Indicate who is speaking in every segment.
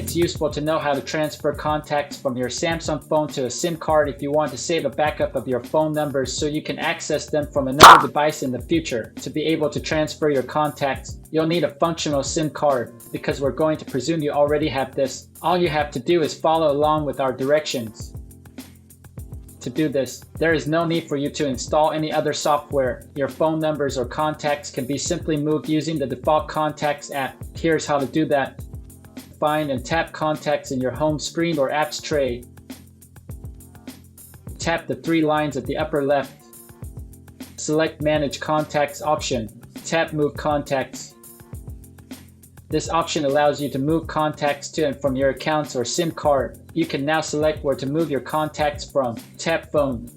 Speaker 1: It's useful to know how to transfer contacts from your Samsung phone to a SIM card if you want to save a backup of your phone numbers so you can access them from another device in the future. To be able to transfer your contacts, you'll need a functional SIM card. Because we're going to presume you already have this, all you have to do is follow along with our directions. To do this, there is no need for you to install any other software. Your phone numbers or contacts can be simply moved using the default Contacts app. Here's how to do that. Find and tap Contacts in your home screen or apps tray. Tap the three lines at the upper left. Select Manage Contacts option. Tap Move Contacts. This option allows you to move contacts to and from your accounts or SIM card. You can now select where to move your contacts from. Tap Phone.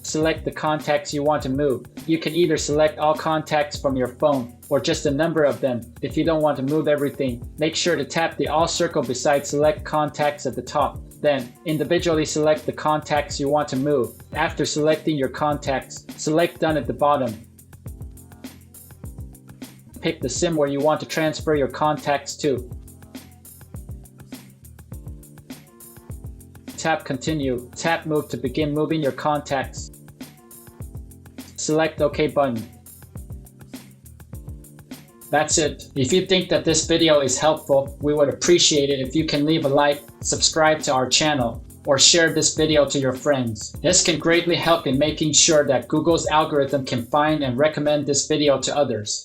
Speaker 1: Select the contacts you want to move. You can either select all contacts from your phone or just a number of them. If you don't want to move everything, make sure to tap the All circle beside Select Contacts at the top. Then, individually select the contacts you want to move. After selecting your contacts, select Done at the bottom. Pick the SIM where you want to transfer your contacts to. Tap Continue. Tap Move to begin moving your contacts. Select OK button. That's it. If you think that this video is helpful, we would appreciate it if you can leave a like, subscribe to our channel, or share this video to your friends. This can greatly help in making sure that Google's algorithm can find and recommend this video to others.